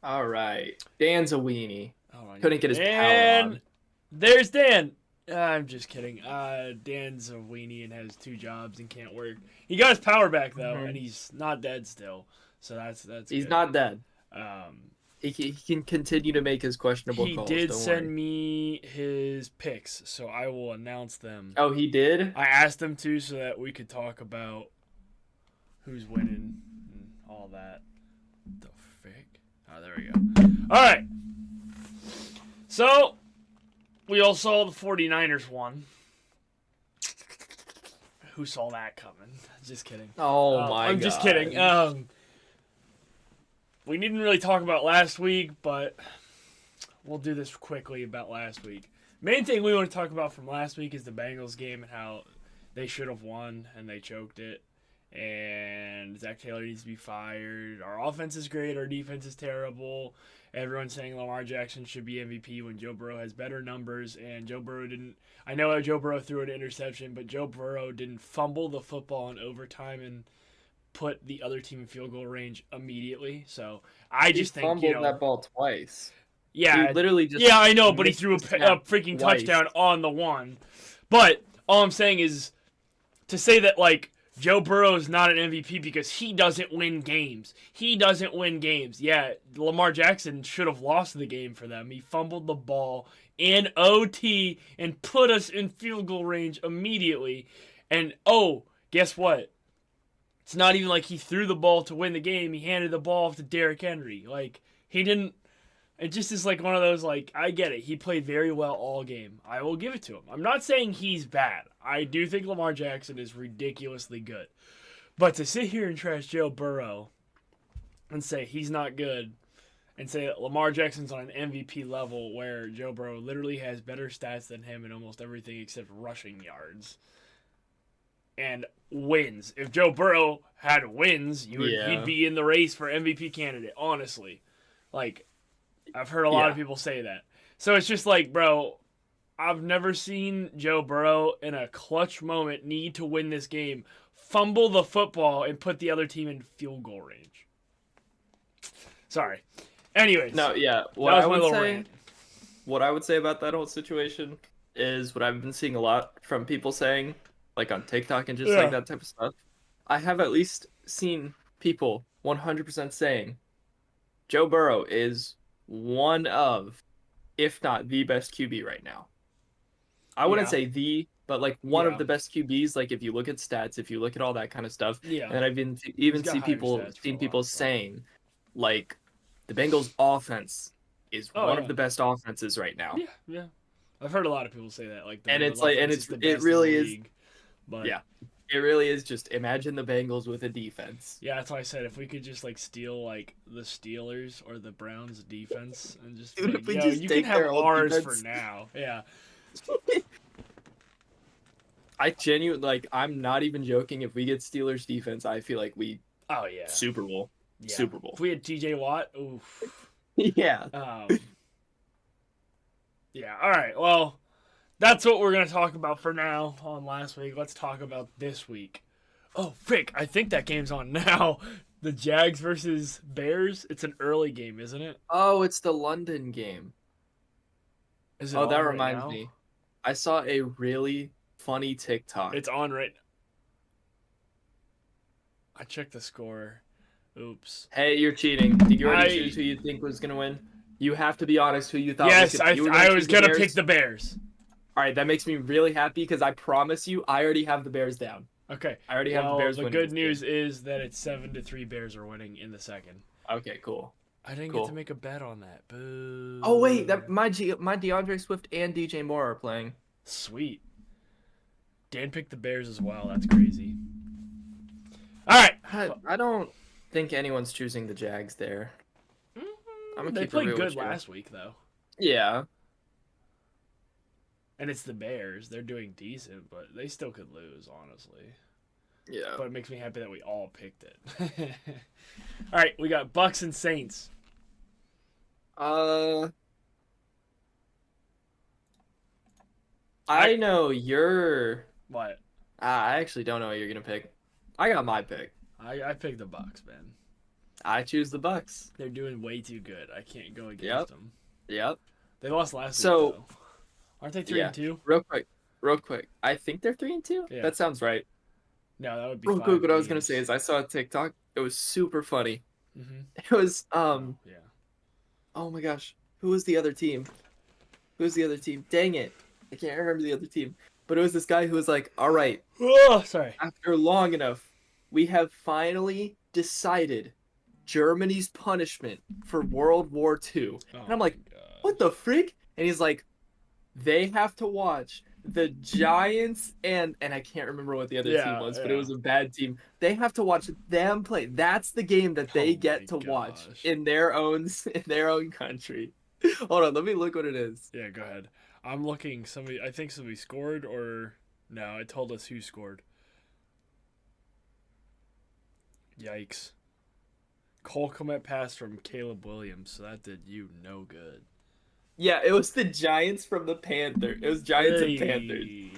All right. Dan's a weenie. Hold on. Couldn't get his power And on. there's Dan. I'm just kidding. Dan's a weenie and has 2 jobs and can't work. He got his power back though, and Mhm. he's not dead still, so that's He's good. not dead. Um, He can continue to make his questionable he calls. did Don't send worry. me his picks, so I will announce them. Oh, he did? I asked him to so that we could talk about who's winning and all that. The frick? Oh, there we go. All right. So we all saw the 49ers won. Who saw that coming? Just kidding. Oh my I'm just kidding. god. We didn't really talk about last week, but we'll do this quickly about last week. Main thing we want to talk about from last week is the Bengals game and how they should have won and they choked it. And Zach Taylor needs to be fired. Our offense is great. Our defense is terrible. Everyone's saying Lamar Jackson should be MVP when Joe Burrow has better numbers. And Joe Burrow didn't. I know Joe Burrow threw an interception, but Joe Burrow didn't fumble the football in overtime and put the other team in field goal range immediately. So I He just think, fumbled that ball twice. He yeah, literally just yeah, I know, but he missed threw a the snap freaking twice. touchdown on the one. But all I'm saying is to say that, like, Joe Burrow is not an MVP because he doesn't win games. He doesn't win games. Yeah, Lamar Jackson should have lost the game for them. He fumbled the ball in OT and put us in field goal range immediately. And, oh, guess what? It's not even like he threw the ball to win the game. He handed the ball off to Derrick Henry. Like, he didn't. It just is like one of those, like, I get it. He played very well all game. I will give it to him. I'm not saying he's bad. I do think Lamar Jackson is ridiculously good. But to sit here and trash Joe Burrow and say he's not good and say that Lamar Jackson's on an MVP level where Joe Burrow literally has better stats than him in almost everything except rushing yards and wins. If Joe Burrow had wins, he'd Yeah. be in the race for MVP candidate, honestly. Like, I've heard a lot of Yeah. people say that. So it's just like, bro, I've never seen Joe Burrow in a clutch moment need to win this game, fumble the football, and put the other team in field goal range. Sorry. Anyways, No, yeah. that was my little rant. What I would say about that whole situation is what I've been seeing a lot from people saying, like on TikTok and just like Yeah. that type of stuff. I have at least seen people 100% saying Joe Burrow is one of, if not the best QB right now. I wouldn't Yeah. say the, but like one of Yeah. the best QBs. Like if you look at stats, if you look at all that kind of stuff, Yeah. and I've been He's even got see higher people stats for seen a people lot. But... saying like the Bengals offense is Oh, one yeah. of the best offenses right now. Yeah, yeah. I've heard a lot of people say that. Like, the And Bengals it's like, and offense is it's the it best in the really is, league. But yeah, it really is. Just imagine the Bengals with a defense. yeah, that's why I said if we could just like steal like the Steelers or the Browns defense and just be Dude, like, if we yo, just you can take have their whole ours for defense. now. Yeah. I genuinely like. I'm not even joking. If we get Steelers defense, I feel like we Oh yeah. Super Bowl, Yeah. Super Bowl. If we had TJ Watt, oof. Yeah. Yeah, alright, well, that's what we're gonna talk about for now on last week. Let's talk about this week. Oh frick, I think that game's on now. The Jags versus Bears. It's an early game, isn't it? Oh, it's the London game. Is it Oh, on that right reminds now? me. I saw a really funny TikTok. It's on right. I checked the score. Oops. Hey, you're cheating. Did you already I choose who you think was gonna win? You have to be honest. Who you thought? yes, You were I gonna was choose the gonna Bears? pick the Bears. All right, that makes me really happy because I promise you, I already have the Bears down. Okay. I already have the Well, Bears the winning good this news game. is that it's 7-3 Bears are winning in the second. Okay, cool. I didn't Cool. get to make a bet on that. Boo. Oh wait, that my DeAndre Swift and DJ Moore are playing. Sweet. Dan picked the Bears as well. That's crazy. All right. I don't think anyone's choosing the Jags there. I'm gonna They keep it played real good with you. last week though, Yeah. and it's the Bears. They're doing decent, but they still could lose, honestly. Yeah. But it makes me happy that we all picked it. All right, we got Bucks and Saints. I I- know you're. What? I actually don't know what you're gonna pick. I got my pick. I picked the Bucks, man. I choose the Bucks. They're doing way too good. I can't go against Yep. them. Yep. They lost last week So though. Aren't they 3 yeah, and 2? real quick. I think they're 3-2. Yeah. That sounds right. No, that would be Real quick, 5 what I was gonna say games. is I saw a TikTok. It was super funny. Mm-hmm. It was Oh yeah. oh my gosh, who was the other team? Who was the other team? Dang it, I can't remember the other team. But it was this guy who was like, "All right, Oh, sorry. after long enough, we have finally decided Germany's punishment for World War II." Oh And I'm my like, "What gosh. the freak?" And he's like, "They have to watch the Giants and I can't remember what the other team Yeah, was, but it yeah. was a bad team. They have to watch them play. That's the game that they Oh my get to watch gosh. in their own in their own country." Hold on, let me look what it is. Yeah, go ahead. I'm looking. Somebody. I think somebody scored, or no? It told us who scored. Yikes. Cole Komet pass from Caleb Williams, so that did you no good. Yeah, it was the Giants from the Panther. It was Giants and Panthers. Hey.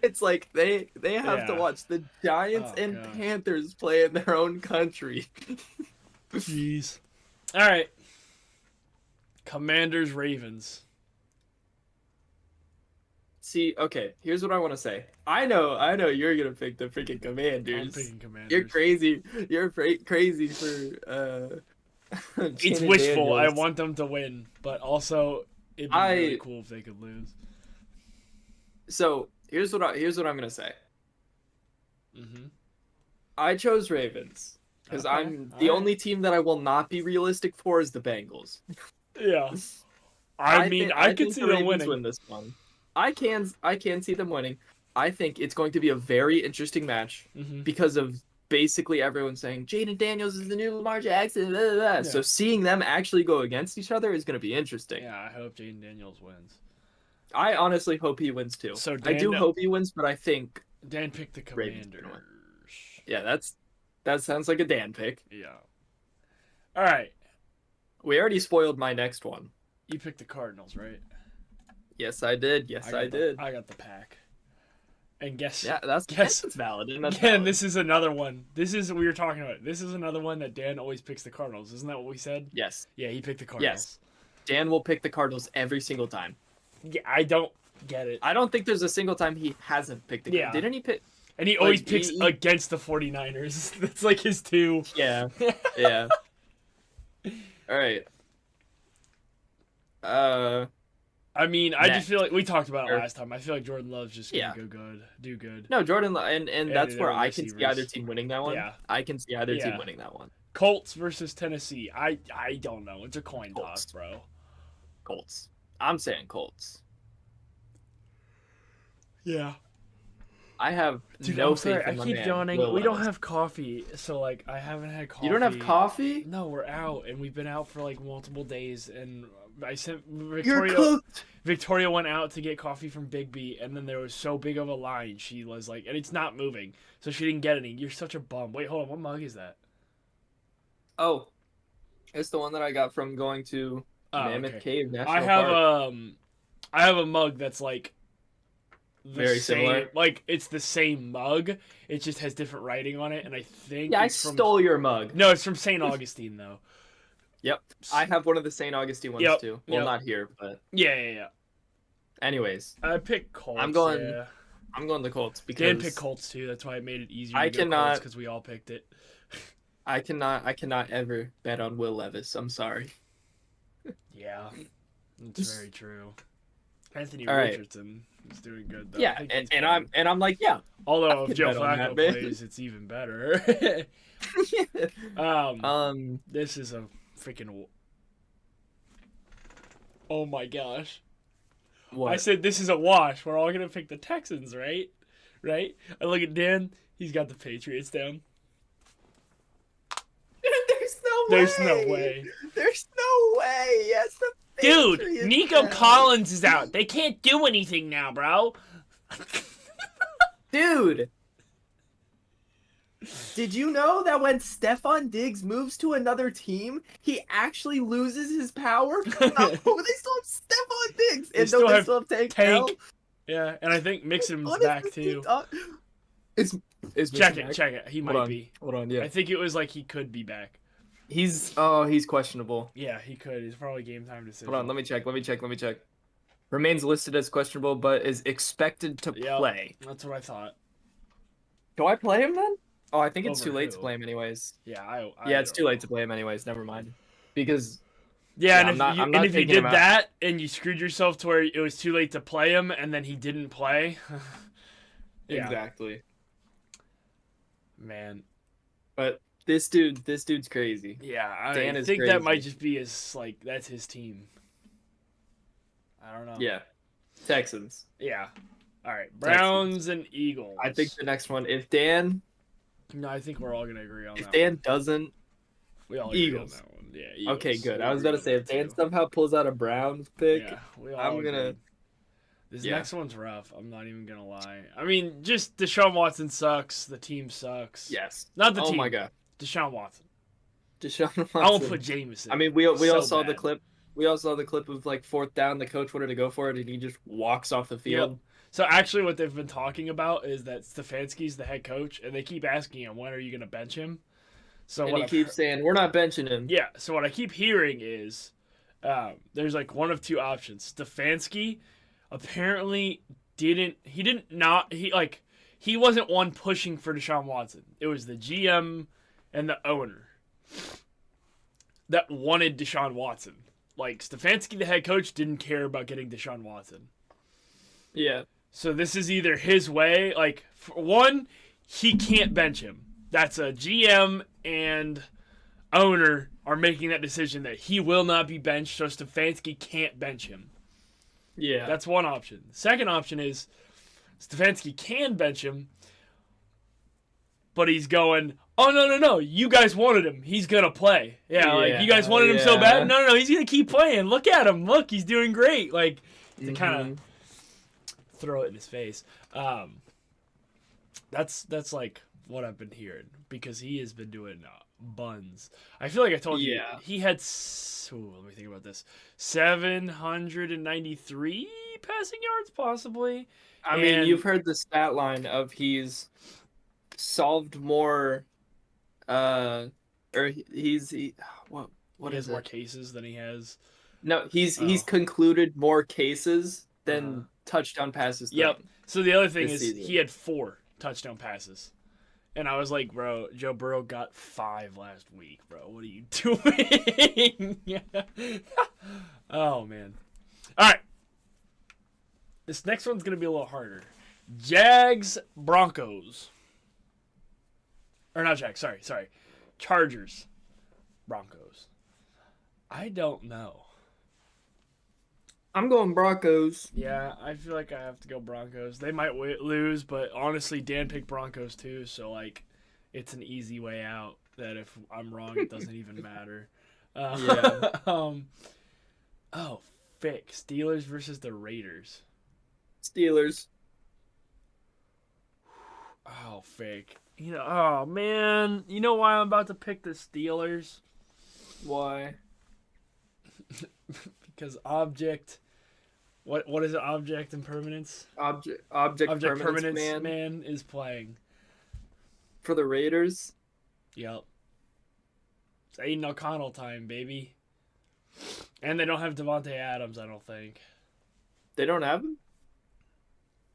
It's like they have to Yeah. watch the Giants Oh and gosh. Panthers play in their own country. Jeez. All right. Commanders Ravens. See, okay, here's what I want to say. I know you're gonna pick the freaking I'm Commanders. picking You're Commanders. crazy. You're crazy for It's Jaden wishful. I Daniels. want them to win, but also it'd be really I cool if they could lose. so here's what I'm gonna say. Mm-hmm. I chose Ravens because Okay. I'm All the right. only team that I will not be realistic for is the Bengals. Yeah. I mean, I I could think see the them Ravens winning. win this one. I can see them winning. I think it's going to be a very interesting match Mm-hmm. because of basically everyone saying Jaden Daniels is the new Lamar Jackson. Blah, blah, blah. So Yeah. seeing them actually go against each other is going to be interesting. Yeah, I hope Jaden Daniels wins. I honestly hope he wins too. So I do Dan hope he wins, but I think Dan picked the Ravens are Commanders. going to win. Yeah, that sounds like a Dan pick. Yeah. All right. We already spoiled my next one. You picked the Cardinals, right? Yes, I did. Yes, I did. I got the pack. And guess Yeah, that's guess that's valid. And that's again, valid. this is another one. This is we were talking about. This is another one that Dan always picks the Cardinals. Isn't that what we said? Yes. Yeah, he picked the Cardinals. Yes. Dan will pick the Cardinals every single time. Yeah, I don't get it. I don't think there's a single time he hasn't picked the Yeah. Didn't he pick? And he always Like, picks against the 49ers. That's like his two. Yeah. Yeah. All right. I mean, I just Next. feel like we talked about it Or- last time. I feel like Jordan Love's just gonna Yeah. go good, do good. No, Jordan, and that's their where I can see receivers. either team winning that one. Yeah. I can see either Yeah. team winning that one. Colts versus Tennessee. I don't know. It's a coin Colts. toss, bro. Colts. I'm saying Colts. Yeah. I have Dude, no I'm sorry. faith I in my keep man, yawning. Will We don't Levis. have coffee, so like I haven't had coffee. You don't have coffee? No, we're out, and we've been out for like multiple days. And I sent You're Victoria. cooked. Victoria went out to get coffee from Big B, and then there was so big of a line. She was like, and it's not moving, so she didn't get any. You're such a bum. Wait, hold on. What mug is that? Oh, it's the one that I got from going to Oh, Mammoth okay. Cave National I have Park. I have a mug that's like Very similar. Like it's the same mug. It just has different writing on it, and I think Yeah, I it's from stole your mug. no, it's from St. Augustine though. Yep. I have one of the St. Augustine ones Yep, too. Well, yep. not here, but Yeah. anyways, I picked Colts. I'm going Yeah. I'm going the Colts Dan because picked Colts too. That's why I made it easier. I to go cannot- because we all picked it. I cannot ever bet on Will Levis. I'm sorry. Yeah, that's very true. Anthony All right. Richardson is doing good though. I Yeah, think he's and I'm like, yeah. although I if Joe could bet on Flacco that, man. plays, it's even better. This is a freaking. Oh my gosh! what? I said this is a wash. We're all gonna pick the Texans, right? Right? I look at Dan. He's got the Patriots down. There's no way. There's no way. There's no way. Yes, the Dude, Patriots Nico down. Collins is out. They can't do anything now, bro. Dude. Did you know that when Stephon Diggs moves to another team, he actually loses his power? No, they still have Stephon Diggs, and still they have still have Tank. Tank. Dell. Yeah, and I think Mixon's What is back this too. Is Check Mixon it, back? check it. He Hold might on. be. Hold on, yeah. I think it was like he could be back. he's questionable. Yeah, he could. He's probably game time Hold on, decision. let me check. Let me check. Let me check. Remains listed as questionable, but is expected to Yep, play. that's what I thought. Do I play him then? Oh, I think it's Over too late to who? play him anyways. Yeah, I Yeah, it's too don't late know. to play him anyways. Never mind. Because Yeah, yeah, and I'm if not you I'm and not if you taking him did out. that and you screwed yourself to where it was too late to play him and then he didn't play, yeah, Exactly. man, But this dude's crazy. yeah, I Dan is think that might crazy. just be his like that's his team. I don't know. Yeah. Texans. Yeah. All right, Texans. Browns and I think Eagles. the next one, No, I think we're all gonna agree on if that one. Dan doesn't, We all agree on Eagles. that one. Yeah, Okay, Eagles. good. We I was agree about to on say that if Dan too. somehow pulls out a Browns pick, Yeah, we all I'm gonna agreed. This yeah. next one's rough. I'm not even gonna lie. I mean, just Deshaun Watson sucks. The team sucks. Yes. Not the Oh my team. god. Deshaun Watson. Deshaun I won't put Watson. I Jameson. mean, we all So saw the bad. clip. We all saw the clip of like fourth down. The coach wanted to go for it, and he just walks off the Yep. field. So actually, what they've been talking about is that Stefanski's the head coach, and they keep asking him, "When are you going to bench him?" So And what he I've keeps heard, saying, "We're not benching him." yeah. So what I keep hearing is, there's like one of two options. Stefanski apparently didn't. He didn't not. He like he wasn't one pushing for Deshaun Watson. It was the GM and the owner that wanted Deshaun Watson. Like Stefanski, the head coach, didn't care about getting Deshaun Watson. Yeah. So this is either his way. Like for one, he can't bench him. That's a GM and owner are making that decision that he will not be benched. So Stefanski can't bench him. Yeah. That's one option. Second option is Stefanski can bench him, but he's going, oh no, you guys wanted him. He's gonna play. Yeah, like you guys Yeah. wanted him so bad. Yeah. No, he's gonna keep playing. Look at him. Look, he's doing great. Like to kind of Hmm. throw it in his face. That's like what I've been hearing because he has been doing buns. I feel like I told you Yeah. he had. Let me think about this. 793 passing yards, possibly. I mean, And you've heard the stat line of he's solved more, uh, or what he has is more it? cases than he has. No, he's Oh, concluded more cases uh, than touchdown passes yep. thrown So the other thing this is he season. had 4 touchdown passes. And I was like, bro, Joe Burrow got 5 last week, bro. What are you doing? Oh, man. All right. This next one's going to be a little harder. Jags, Broncos. Or not Jags, sorry. Chargers, Broncos. I don't know. I'm going Broncos. Yeah, I feel like I have to go Broncos. They might lose, but honestly, Dan picked Broncos too, so like, it's an easy way out. That if I'm wrong, it doesn't even matter. Yeah. Um. Oh, Fick. Steelers versus the Raiders. Steelers. Oh, Fick. Oh man. You know why I'm about to pick the Steelers? Why? Because object. What is it? Object impermanence. Object Object permanence permanence man man is playing. for the Raiders. Yep. It's Aiden O'Connell time, baby. And they don't have Devontae Adams, I don't think. They don't have him.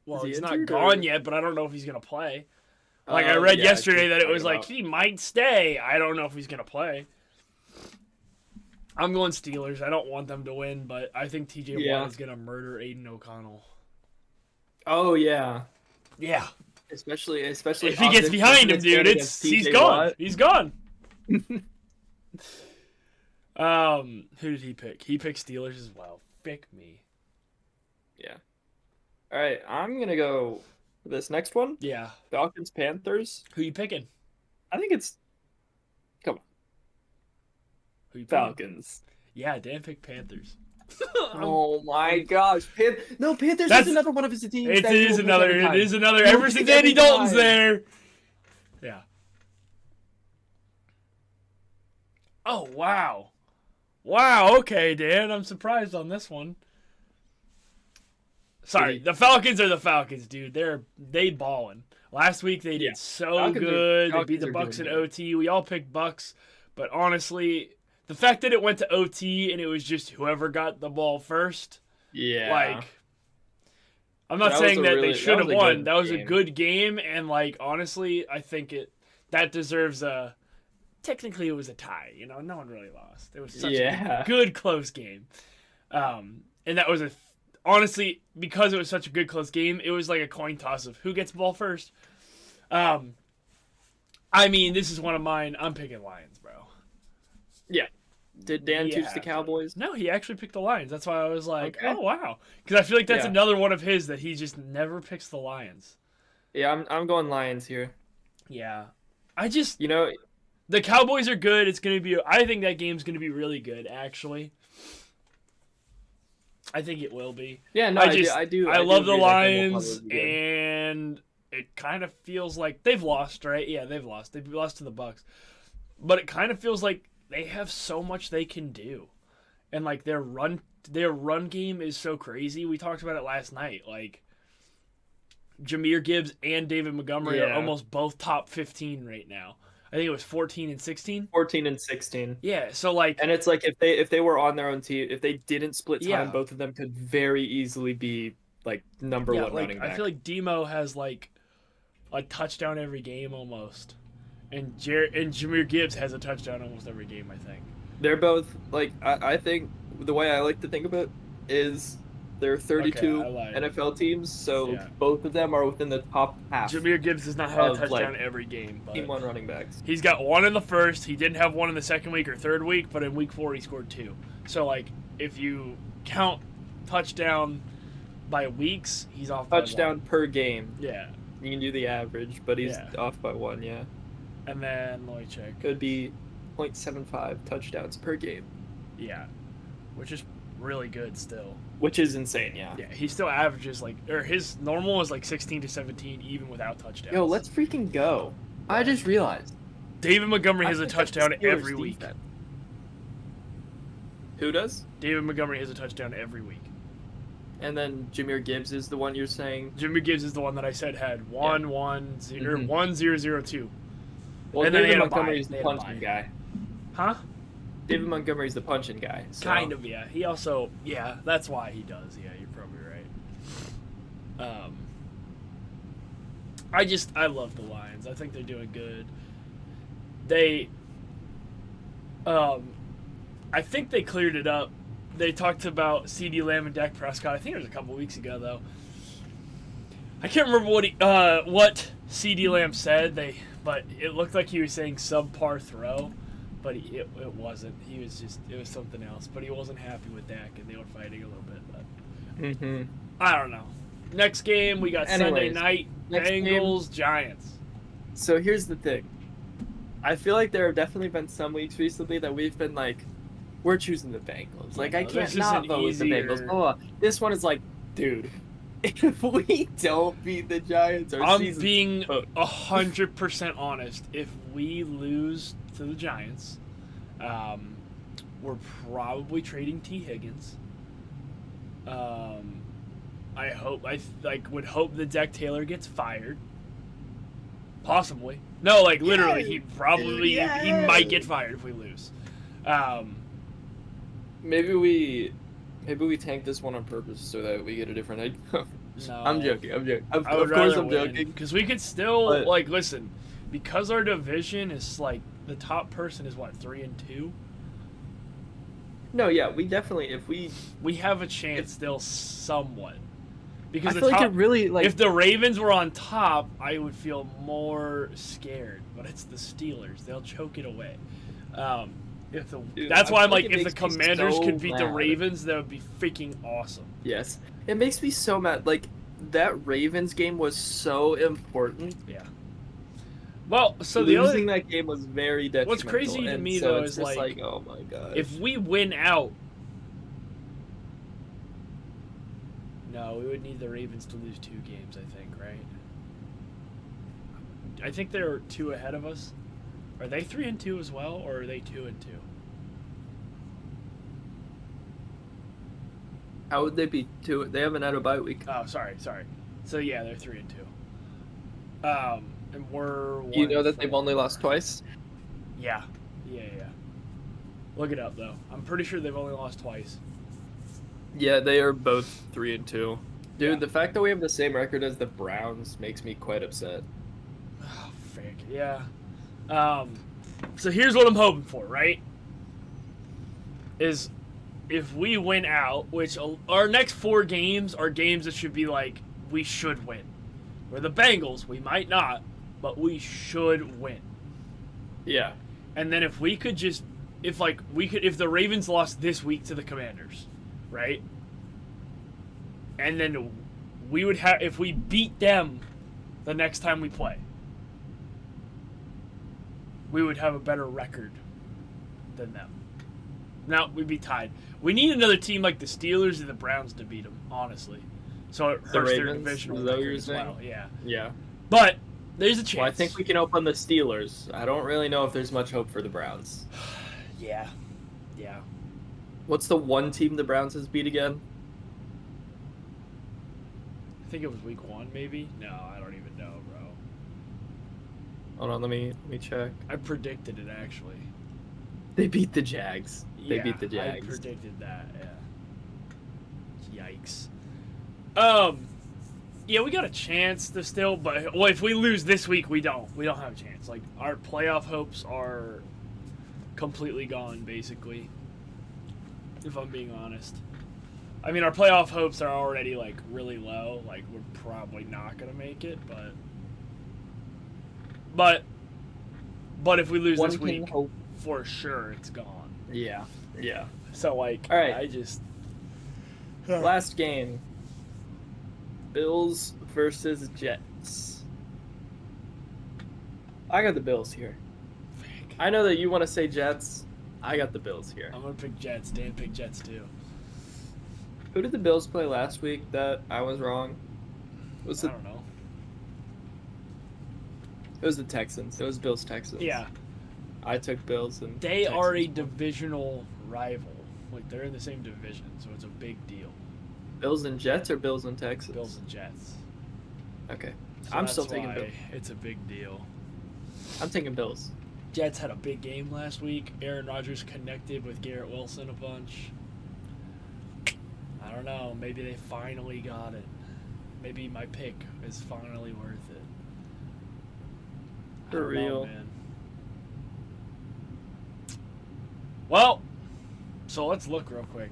Well, Is he he's not injured gone or? yet, but I don't know if he's gonna play. Like I read Yeah, I see what yesterday that you're it was talking like about. he might stay. I don't know if he's gonna play. I'm going Steelers. I don't want them to win, but I think TJ Yeah. Watt is gonna murder Aiden O'Connell. Oh yeah. Yeah. Especially If he gets object behind him, permanence dude, man it's against he's TJ gone. Watt. He's gone. Who did he pick? He picked Steelers as well. Pick me. Yeah. All right, I'm gonna go for this next one. Yeah. Falcons Panthers. Who you picking? I think it's Who you picking? Falcons. Yeah, Dan picked Panthers. Oh my gosh, no Panthers That's- is another one of his teams. It that he will is pick another. every It time. is another. He will Ever pick since every Andy Dalton's time. there. Yeah. Oh wow. Wow. Okay, Dan. I'm surprised on this one. Sorry, Did he- the Falcons are the Falcons, dude. They balling. Last week they Yeah. did so Falcons good. They beat Falcons the are Bucks in doing good. OT. We all picked Bucks, But honestly, the fact that it went to OT and it was just whoever got the ball first, Yeah. like, I'm not saying that they That should was have a won. good That was a game. good game, and like honestly, I think that deserves a. Technically, it was a tie. No one really lost. It was such a Yeah. good close game, and that was honestly because it was such a good close game. It was like a coin toss of who gets the ball first. Um, I mean, this is one of mine. I'm picking Lions, bro. Yeah. Did Dan You choose the have to. Cowboys? No, he actually picked the Lions. That's why I was like, Okay. oh wow, because I feel like that's Yeah. another one of his that he just never picks the Lions. Yeah, I'm going Lions here. Yeah, I just You know, the Cowboys are good. It's gonna be. I think that game's gonna be really good. Actually, I think it will be. yeah, no, I I do, just I do, I I do love the agree that game will probably Lions, be good. and it kind of feels like they've lost, right? Yeah, they've lost. They've lost to the Bucks, but it kind of feels like they have so much they can do, and like their run game is so crazy. We talked about it last night. Like Jameer Gibbs and David Montgomery are Yeah. almost both top 15 right now. I think it was 14 and 16. 14 and 16. Yeah, so like And it's like if they were on their own team, if they didn't split time, yeah, both of them could very easily be like number yeah, one like running I feel back. like Demo has like a touchdown every game almost, and Jameer Gibbs has a touchdown almost every game. I think. They're both like I think the way I like to think of it is there are Okay, I 32 lied. NFL teams, so Yeah, both of them are within the top half Jameer Gibbs does not have a of like touchdown every game, team but one running backs. he's got one in the first. He didn't have one in the second week or third week, but in week 4 he scored 2. So like if you count touchdown by weeks, he's off by Touchdown 1. per game. Yeah, You can do the average, but he's yeah. off by one, yeah. And then let me check. Could be 0.75 touchdowns per game, Yeah, which is really good still. which is insane, yeah. Yeah, he still averages or his normal is like 16 to 17 even without touchdowns. Yo, let's freaking go. I just realized. David Montgomery has I a think that's the touchdown Steelers' every week. defense. Who does? David Montgomery has a touchdown every week. And then Jameer Gibbs is the one you're saying. Jimmy Gibbs is the one that I said had 1-1-0 Mhm. 1-0-0-2. Well, And then they David had a bye. Montgomery's the They had a punching bye. guy. Huh? David Montgomery's the punching guy. So. Kind of, yeah. He also, yeah, that's why he does. Yeah, you're probably right. I love the Lions. I think they're doing good. They, I think they cleared it up. They talked about CeeDee Lamb and Dak Prescott. I think it was a couple weeks ago, though. I can't remember what CeeDee Lamb said. But it looked like he was saying subpar throw, but it wasn't. It was something else. But he wasn't happy with Dak, and they were fighting a little bit. But Mm-hmm. I don't know. Next game we got Sunday Anyways, night next Bengals Giants. So here's the thing. I feel like there have definitely been some weeks recently that we've been like, we're choosing the Bengals. Like, I This can't is not an vote with the Bengals. easier- Blah, blah. This one is like, dude, if we don't beat the Giants, our I'm season's being cooked. 100% honest. If we lose to the Giants, we're probably trading T. Higgins. Would hope that Zach Taylor gets fired. Possibly. No, like literally, Yes! he probably he might get fired if we lose. Maybe we tank this one on purpose so that we get a different head coach. No. I'm joking. Of I would course rather I'm win, joking. because we could still But- listen, because our division is like the top person is what 3-2. No, yeah, we definitely We have a chance still somewhat. I Because feel like it really like if the Ravens were on top, I would feel more scared. But it's the Steelers; they'll choke it away. Dude, That's I why I'm feel like, like it if the makes me Commanders so could beat the mad. Ravens, that would be freaking awesome. yes. It makes me so mad. Like that Ravens game was so important. Yeah. Well, so the Losing other, that game was very detrimental. what's crazy to and me, so though, it's is, just like, oh my god. if we win out, no, we would need the Ravens to lose 2 games. I think, right? I think they're 2 ahead of us. Are they 3-2 as well, or are they 2-2? How would they be two? They haven't had a bye week. Oh, sorry. So yeah, they're 3-2. And we're. You know that 1-4. they've only lost twice. Yeah, Yeah, yeah. Look it up though. I'm pretty sure they've only lost twice. Yeah, they are both 3-2. Yeah. Dude, the fact that we have the same record as the Browns makes me quite upset. Oh, frick. Yeah. Um. So here's what I'm hoping for, right? Is if we win out, which our next 4 games are games that should be like we should win. We're the Bengals, we might not, but we should win. Yeah. And then if we could just, if like we could, if the Ravens lost this week to the Commanders, right? And then we would have, if we beat them the next time we play, we would have a better record than them. Now we'd be tied. We need another team like the Steelers or the Browns to beat them, honestly. So it The hurts their Ravens, divisional is that what record you're as saying? well. Yeah, Yeah. but there's a chance. Well, I think we can open the Steelers. I don't really know if there's much hope for the Browns. Yeah, yeah. What's the one team the Browns has beat again? I think it was week 1, maybe. No, I don't even know, bro. Hold on, let me check. I predicted it actually. They beat the Jags. They Yeah, beat the I Jags. predicted that. Yeah. Yikes. Yeah, we got a chance to still, but well, if we lose this week, we don't. We don't have a chance. Like our playoff hopes are completely gone, basically. If I'm being honest. I mean, our playoff hopes are already like really low. Like we're probably not gonna make it, but if we lose One this can week, hope. for sure it's gone. Yeah. Yeah. So like, All right. I just Last game. Bills versus Jets. I got the Bills here. I know that you want to say Jets. I got the Bills here. I'm gonna pick Jets. Dan picked Jets too. Who did the Bills play last week that I was wrong? Was I it? don't know. It was the Texans. It was Bills Texans. Yeah, I took Bills and they Texans are a won. divisional rival. Like they're in the same division, so it's a big deal. Bills and Jets or Bills and Texans? Bills and Jets. Okay. So I'm that's still taking why Bills. it's a big deal. I'm taking Bills. Jets had a big game last week. Aaron Rodgers connected with Garrett Wilson a bunch. I don't know. Maybe they finally got it. Maybe my pick is finally worth it. I For don't know, real. man. Well, so let's look real quick.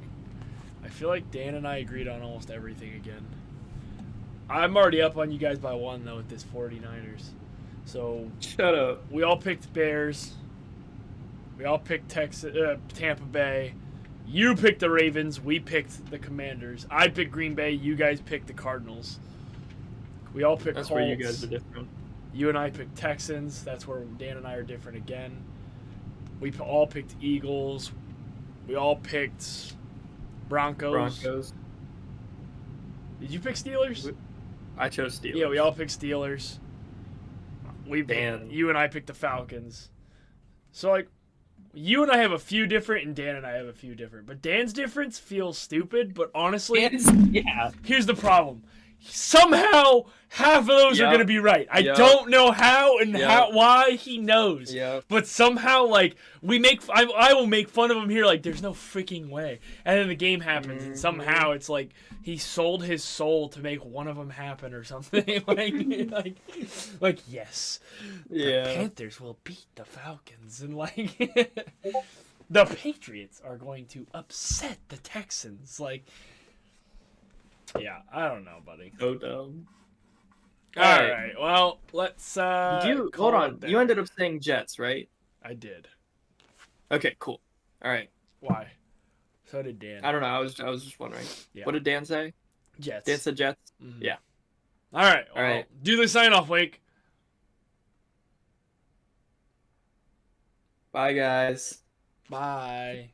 I feel like Dan and I agreed on almost everything again. I'm already up on you guys by 1, though, with this 49ers. So Shut up. we all picked Bears. We all picked Tampa Bay. You picked the Ravens. We picked the Commanders. I picked Green Bay. You guys picked the Cardinals. We all picked That's Colts. where you guys are different. You and I picked Texans. That's where Dan and I are different again. We all picked Eagles. We all picked Broncos. Broncos. Did you pick Steelers? I chose Steelers. Yeah, we all picked Steelers. Dan. You and I picked the Falcons. So, like, you and I have a few different, and Dan and I have a few different. But Dan's difference feels stupid, but honestly, Yeah. here's the problem. Somehow, half of those are Yep. going to be right. I Yep. don't know how and Yep. why he knows. Yeah. But somehow, like, I will make fun of him here, like, there's no freaking way. And then the game happens, and somehow it's like he sold his soul to make one of them happen or something. like yes. The Yeah. Panthers will beat the Falcons, and like the Patriots are going to upset the Texans. Like, yeah, I don't know, buddy. So dumb. All right. Well, let's You call hold it on. there. You ended up saying Jets, right? I did. Okay, cool. All right. Why? So did Dan. I don't know. I was just wondering. Yeah. What did Dan say? Jets. Dan said Jets. Mhm. Yeah. All right. Well, All right. do the sign off, Wake. Bye, guys. Bye.